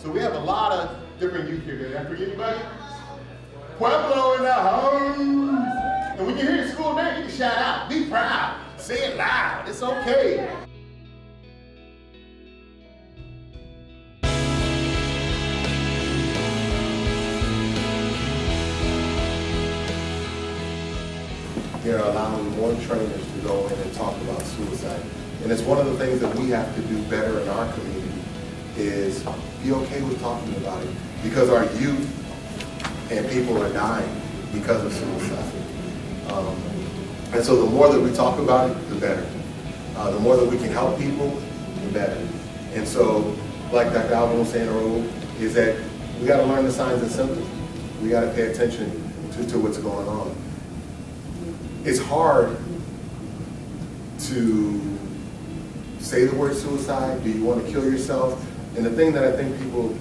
So we have a lot of different youth here. Did I forget anybody? Pueblo in the house. And when you hear the school name, you can shout out. Be proud. Say it loud. It's okay. They're allowing more trainers to go in and talk about suicide. And it's one of the things that we have to do better in our community is be okay with talking about it, because our youth and people are dying because of suicide. And so the more that we talk about it, the better. The more that we can help people, the better. And so, like Dr. Alvin was saying earlier, is that we got to learn the signs and symptoms. We got to pay attention to what's going on. It's hard to say the word suicide. Do you want to kill yourself? And the thing that I think people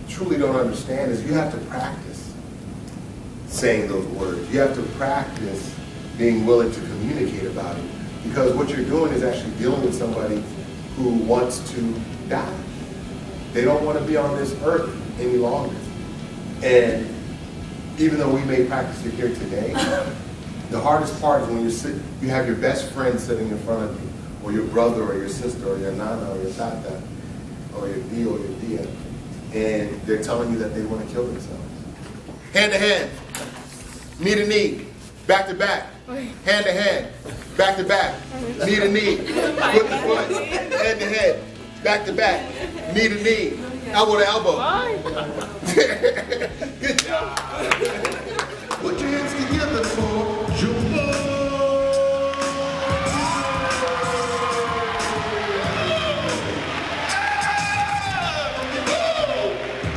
truly don't understand is you have to practice saying those words. You have to practice being willing to communicate about it. Because what you're doing is actually dealing with somebody who wants to die. They don't want to be on this earth any longer. And even though we may practice it here today, the hardest part is when you have your best friend sitting in front of you, or your brother, or your sister, or your nana, or your tata, or your tio, or your tia, and they're telling you that they want to kill themselves. Hand to hand, knee to knee, back to back, hand to hand, back to back, knee to knee, foot to foot, head to head, back to back, knee to knee, elbow to elbow. Good job. Put your hands together for Jamal.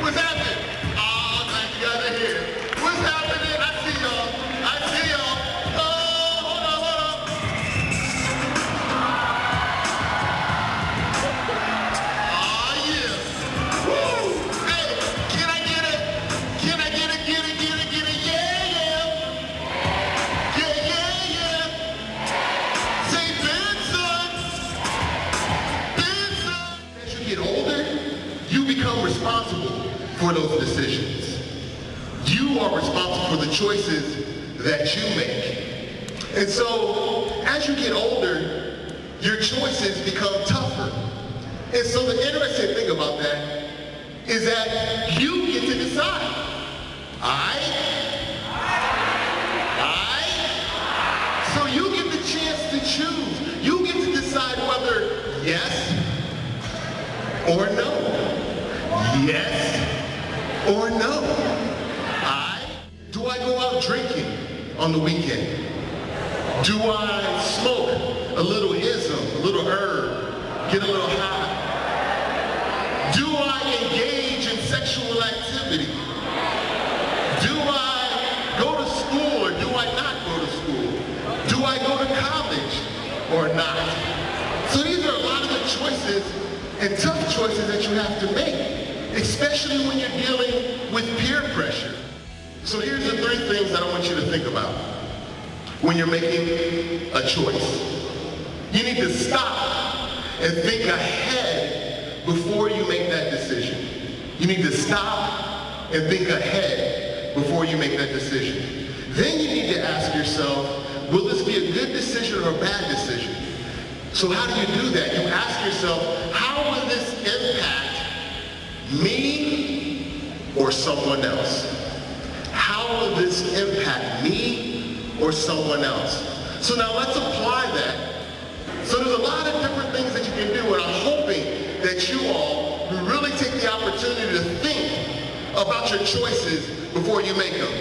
What's happening? Oh, glad you guys are here. What's happening? I see y'all. I see y'all. Oh, hold on. Oh, yeah. Woo! Hey, can I get it? Can I get it? Get it? Yeah. Say Benson. As you get older, you become responsible for those decisions. You are responsible for the choices that you make. And so, as you get older, your choices become tougher. And so the interesting thing about that is that you get to decide. So you get the chance to choose. You get to decide whether yes or no. Yes or no. Do I go out drinking on the weekend? Do I smoke a little ism, a little herb, get a little high? Do I engage in sexual activity? Do I go to school or do I not go to school? Do I go to college or not? So these are a lot of the choices and tough choices that you have to make, especially when you're dealing with peer pressure. So here's the 3 things that I want you to think about when you're making a choice. You need to stop and think ahead before you make that decision. You need to stop and think ahead before you make that decision. Then you need to ask yourself, will this be a good decision or a bad decision? So how do you do that? You ask yourself, how will this impact me or someone else? How will this impact me or someone else? So now let's apply that. So there's a lot of different things that you can do, and I'm hoping that you all will really take the opportunity to think about your choices before you make them.